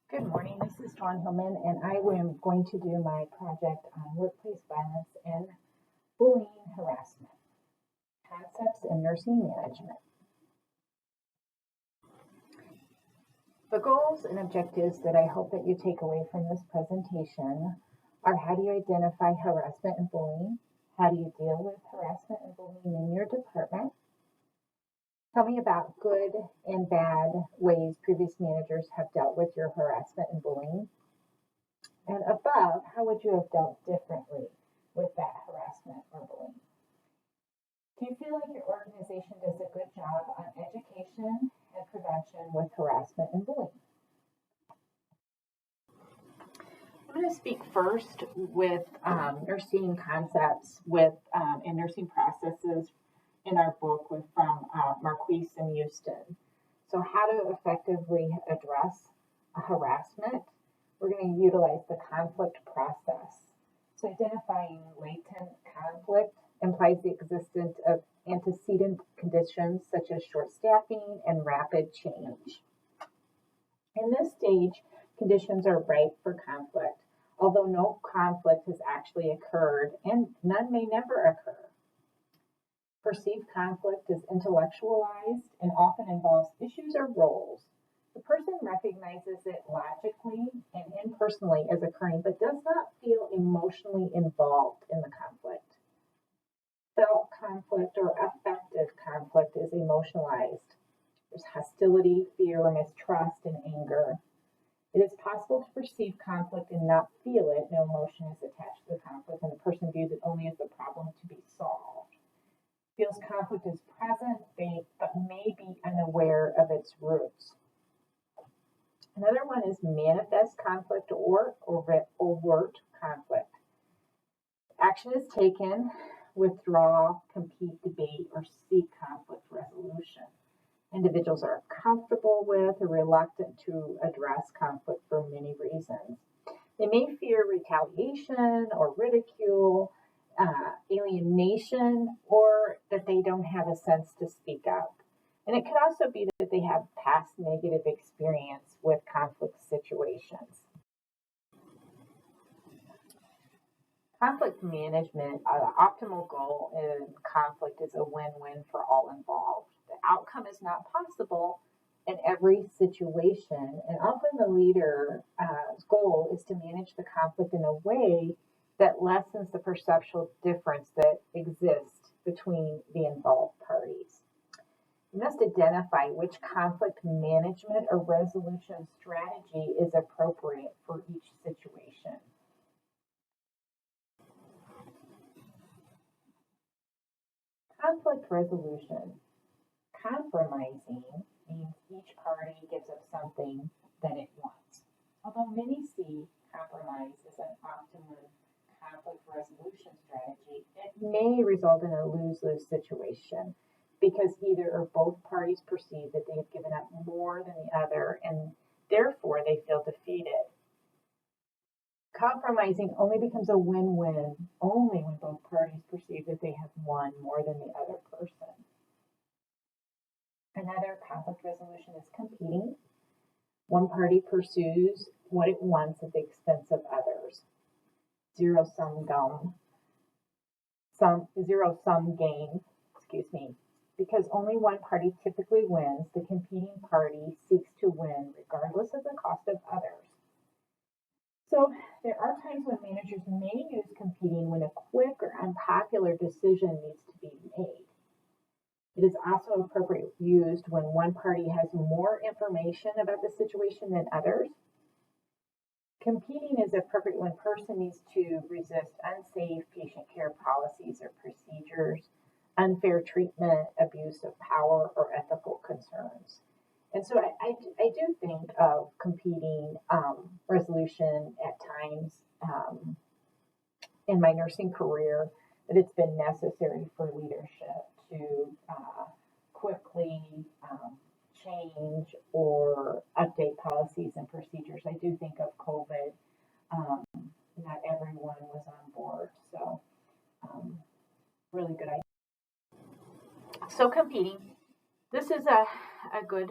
Good morning, this is Dawn Hillman, and I am going to do my project on workplace violence and bullying harassment, concepts in nursing management. The goals and objectives that I hope that you take away from this presentation are: how do you identify harassment and bullying? How do you deal with harassment and bullying in your department? Tell me about good and bad ways previous managers have dealt with your harassment and bullying. And above, how would you have dealt differently with that harassment or bullying? Do you feel like your organization does a good job on education and prevention with harassment and bullying? I'm going to speak first with nursing concepts and nursing processes in our book from Marquise and Houston. So how to effectively address harassment. We're going to utilize the conflict process. So identifying latent conflict implies the existence of antecedent conditions such as short staffing and rapid change. In this stage, conditions are ripe for conflict, although no conflict has actually occurred and none may never occur. Perceived conflict is intellectualized and often involves issues or roles. The person recognizes it logically and impersonally as occurring, but does not feel emotionally involved in the conflict. Felt conflict or affective conflict is emotionalized. There's hostility, fear, mistrust, and anger. It is possible to perceive conflict and not feel it. No emotion is attached to the conflict, and the person views it only as the problem to be solved. Feels conflict is present, but may be unaware of its roots. Another one is manifest conflict or overt conflict. Action is taken, withdraw, compete, debate, or seek conflict resolution. Individuals are comfortable with or reluctant to address conflict for many reasons. They may fear retaliation or ridicule, alienation, or that they don't have a sense to speak up. And it could also be that they have past negative experience with conflict situations. Conflict management, the optimal goal in conflict is a win-win for all involved. The outcome is not possible in every situation, and often the leader's goal is to manage the conflict in a way that lessens the perceptual difference that exists between the involved parties. You must identify which conflict management or resolution strategy is appropriate for each situation. Conflict resolution. Compromising means each party gives up something that it wants. Although many see compromise as an optimum conflict resolution strategy, it may result in a lose-lose situation because either or both parties perceive that they have given up more than the other and therefore they feel defeated. Compromising only becomes a win-win only when both parties perceive that they have won more than the other person. Another conflict resolution is competing. One party pursues what it wants at the expense of others. Zero-sum game, because only one party typically wins, the competing party seeks to win regardless of the cost of others. So there are times when managers may use competing when a quick or unpopular decision needs to be made. It is also appropriate used when one party has more information about the situation than others. Competing is appropriate when a person needs to resist unsafe patient care policies or procedures, unfair treatment, abuse of power, or ethical concerns. And so I do think of competing resolution at times in my nursing career that it's been necessary for leadership to quickly change or update policies and procedures. I do think of COVID. Not everyone was on board, so really good idea. So competing. This is a good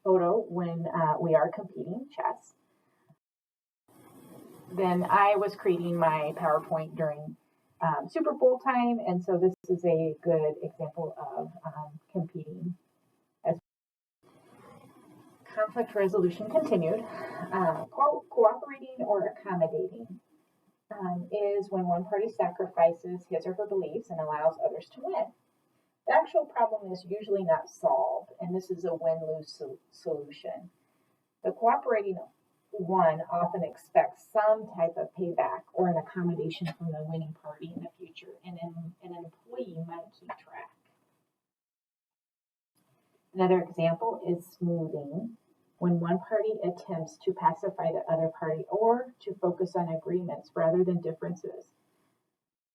photo when we are competing chess. Then I was creating my PowerPoint during Super Bowl time, and so this is a good example of competing. As conflict resolution continued, cooperating or accommodating is when one party sacrifices his or her beliefs and allows others to win. The actual problem is usually not solved, and this is a win-lose solution. The cooperating one often expects some type of payback or an accommodation from the winning party in the future, and an employee might keep track. Another example is smoothing, when one party attempts to pacify the other party or to focus on agreements rather than differences.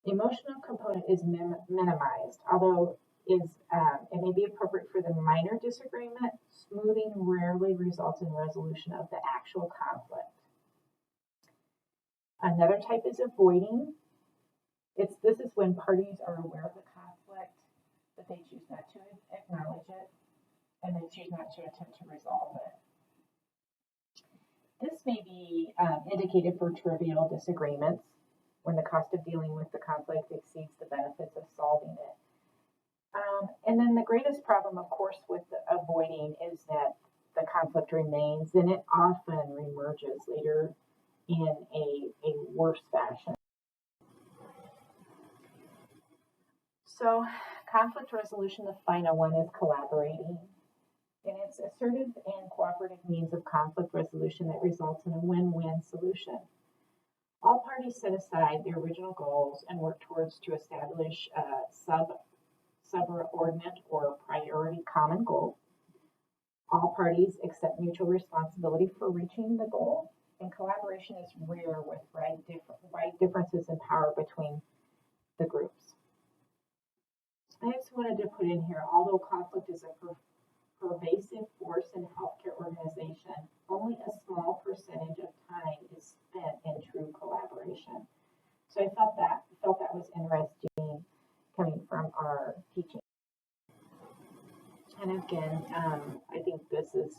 The emotional component is minimized, although it may be appropriate for the minor disagreement. Smoothing rarely results in resolution of the actual conflict. Another type is avoiding. This is when parties are aware of the conflict, but they choose not to acknowledge it, and they choose not to attempt to resolve it. This may be indicated for trivial disagreements, when the cost of dealing with the conflict exceeds the benefits of solving it. And then the greatest problem, of course, with avoiding is that the conflict remains, and it often reemerges later in a worse fashion. So conflict resolution, the final one, is collaborating. And it's assertive and cooperative means of conflict resolution that results in a win-win solution. All parties set aside their original goals and work towards to establish a subordinate or priority common goal. All parties accept mutual responsibility for reaching the goal, and collaboration is rare with wide differences in power between the groups. I just wanted to put in here, although conflict is a pervasive force in healthcare organization, only a small percentage of time is spent in true collaboration. So I felt that was interesting coming from our teaching. And again, I think this is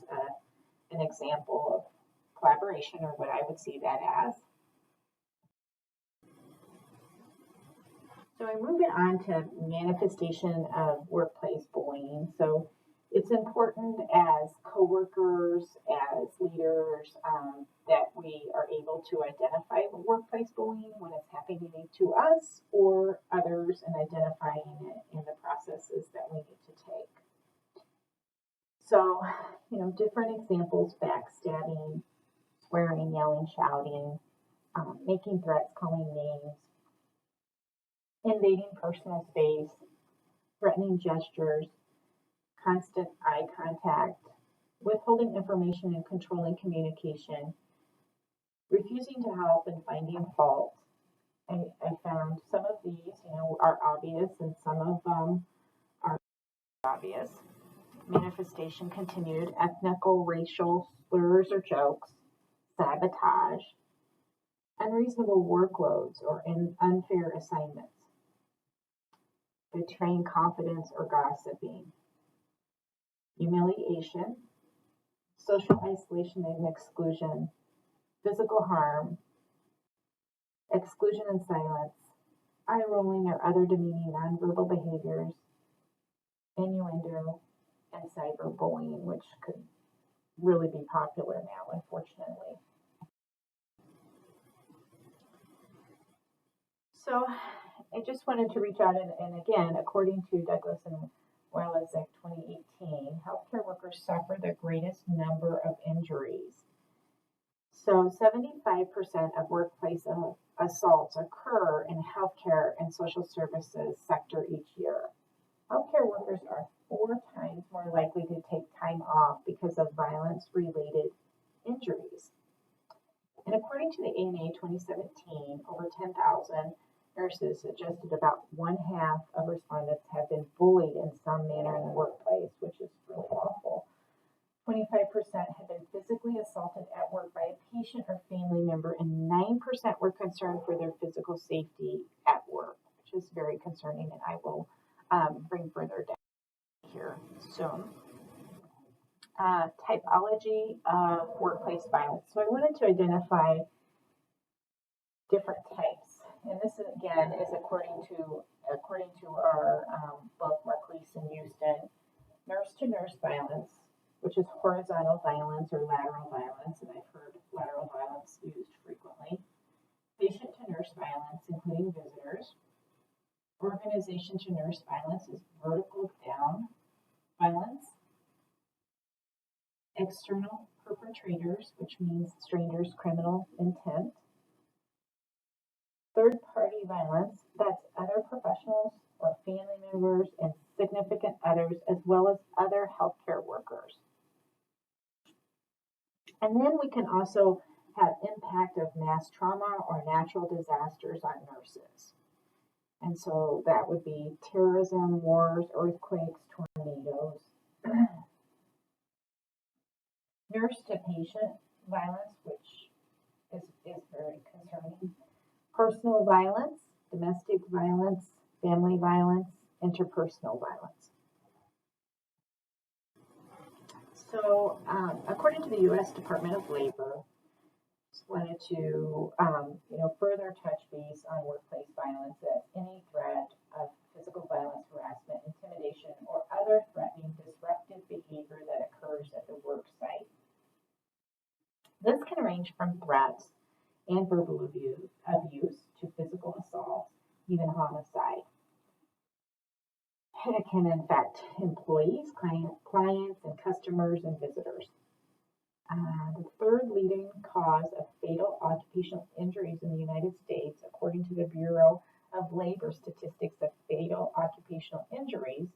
an example of collaboration, or what I would see that as. So I'm moving on to manifestation of workplace bullying. So it's important as coworkers, as leaders, that we are able to identify workplace bullying when it's happening to us or others, and identifying it in the processes that we need to take. So, different examples: backstabbing, swearing, yelling, shouting, making threats, calling names, invading personal space, threatening gestures, constant eye contact, withholding information and controlling communication, refusing to help and finding fault. I found some of these, are obvious, and some of them are obvious. Manifestation continued: ethnical, racial slurs or jokes, sabotage, unreasonable workloads or unfair assignments, betraying confidence or gossiping, humiliation, social isolation and exclusion, physical harm, exclusion and silence, eye rolling or other demeaning nonverbal behaviors, innuendo, and cyberbullying, which could really be popular now, unfortunately. So I just wanted to reach out, and again, according to Douglas and Wylazek 2018, healthcare workers suffer the greatest number of injuries. So 75% of workplace assaults occur in healthcare and social services sector each year. Healthcare workers are 4 times more likely to take time off because of violence-related injuries. And according to the ANA 2017, over 10,000 nurses suggested about 1/2 of respondents have been bullied in some manner in the workplace, which is really awful. 25% have been physically assaulted at work by a patient or family member, and 9% were concerned for their physical safety at work, which is very concerning, and I will bring further down here soon. typology of workplace violence. So I wanted to identify different types, and this again is according to our book, Marquise and Houston, nurse-to-nurse violence, which is horizontal violence or lateral violence, and I've heard lateral violence used frequently. Patient-to-nurse violence, including visitors. Organization-to-nurse violence is vertical down violence. External perpetrators, which means strangers' criminal intent. Third-party violence, that's other professionals or family members and significant others, as well as other healthcare workers. And then we can also have impact of mass trauma or natural disasters on nurses. And so that would be terrorism, wars, earthquakes, tornadoes. Nurse to patient violence, which is very concerning. Personal violence, domestic violence, family violence, interpersonal violence. So, according to the U.S. Department of Labor, just wanted to, further touch base on workplace violence as any threat of physical violence, harassment, intimidation, or other threatening, disruptive behavior that occurs at the work site. This can range from threats and verbal abuse to physical assault, even homicide. It can infect employees, clients, and customers and visitors. The third leading cause of fatal occupational injuries in the United States, according to the Bureau of Labor Statistics of fatal occupational injuries,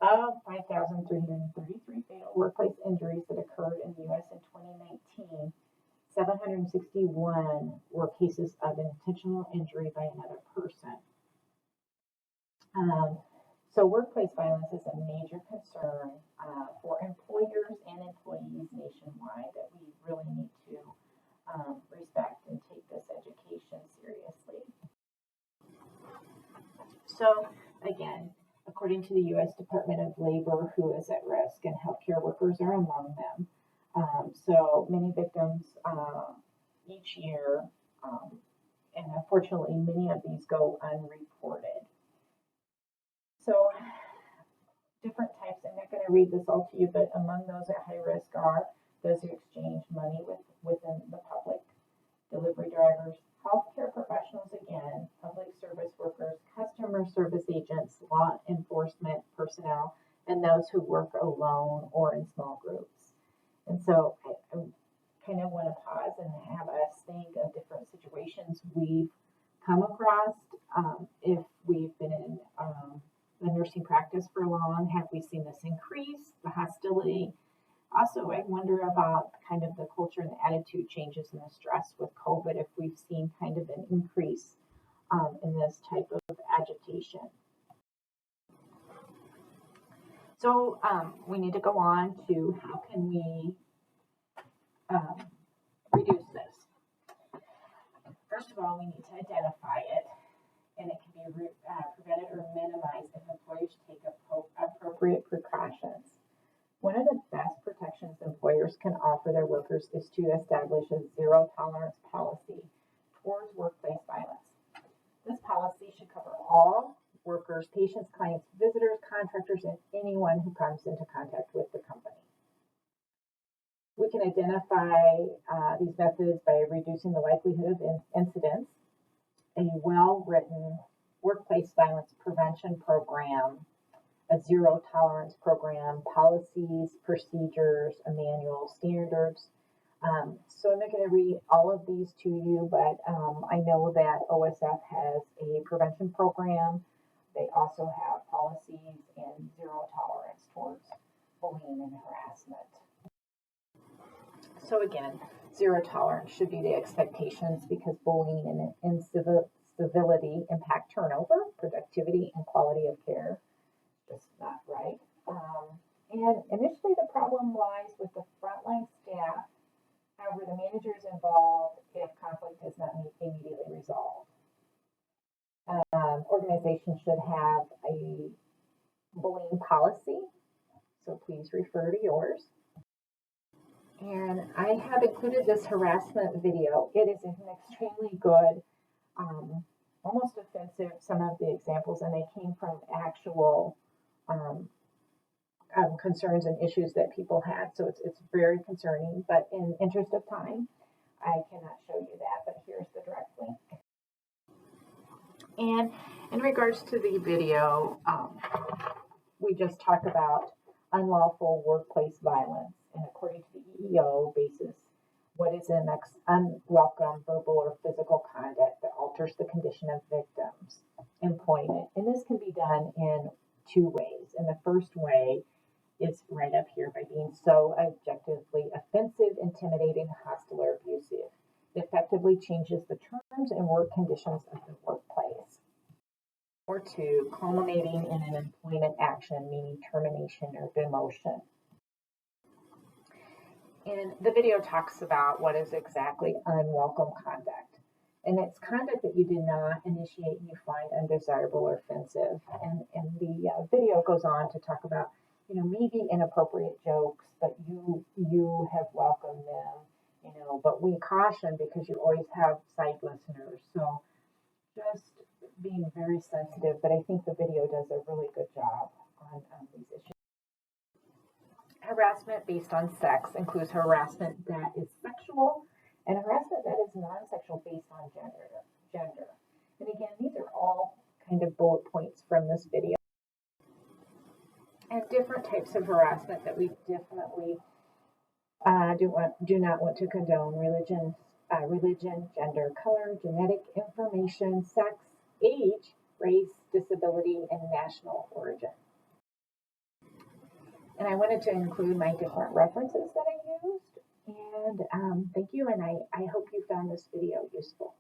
of 5,333 fatal workplace injuries that occurred in the U.S. in 2019, 761 were cases of intentional injury by another person. So workplace violence is a major concern for employers and employees nationwide that we really need to respect and take this education seriously. So again, according to the U.S. Department of Labor, who is at risk, and healthcare workers are among them. So many victims each year, and unfortunately many of these go unreported. So different types, I'm not going to read this all to you, but among those at high risk are those who exchange money within the public, delivery drivers, healthcare professionals again, public service workers, customer service agents, law enforcement personnel, and those who work alone or in small groups. And so I kind of want to pause and have us think of different situations we've come across. If we've been in the nursing practice for long, have we seen this increase, the hostility? Also, I wonder about kind of the culture and the attitude changes and the stress with COVID, if we've seen kind of an increase in this type of agitation. So we need to go on to how can we reduce this. First of all, we need to identify it, and it can be prevented or minimized if employers take appropriate precautions. One of the best protections employers can offer their workers is to establish a zero tolerance policy towards workplace violence. This policy should cover all workers, patients, clients, visitors, contractors, and anyone who comes into contact with the company. We can identify these methods by reducing the likelihood of incidents, a well-written workplace violence prevention program, a zero tolerance program, policies, procedures, a manual, standards. So I'm not going to read all of these to you, but I know that OSF has a prevention program. They also have policies and zero tolerance towards bullying and harassment. So again, zero tolerance should be the expectations because bullying and incivility impact turnover, productivity, and quality of care. Just not right. And initially the problem lies with the frontline staff. However, the manager is involved if conflict is not immediately resolved. Organizations should have a bullying policy so please refer to yours. And I have included this harassment video. It is an extremely good, almost offensive, some of the examples, and they came from actual concerns and issues that people had. So it's very concerning, but in interest of time, I cannot show you that, but here's the direct link. And in regards to the video, we just talked about unlawful workplace violence, and according to the EEO basis, what is an unwelcome verbal or physical conduct that alters the condition of victims' employment. And this can be done in two ways. And the first way is right up here, by being so objectively offensive, intimidating, hostile, or abusive. It effectively changes the terms and work conditions of the workplace. Or two, culminating in an employment action, meaning termination or demotion. And the video talks about what is exactly unwelcome conduct. And it's conduct that you did not initiate and you find undesirable or offensive. And the video goes on to talk about, maybe inappropriate jokes, but you have welcomed them, but we caution because you always have side listeners. So just being very sensitive, but I think the video does a really good job on these issues. Harassment based on sex includes harassment that is sexual and harassment that is non-sexual based on gender. And again, these are all kind of bullet points from this video. And different types of harassment that we definitely do not want to condone: religion, gender, color, genetic information, sex, age, race, disability, and national origin. And I wanted to include my different references that I used. And thank you, and I hope you found this video useful.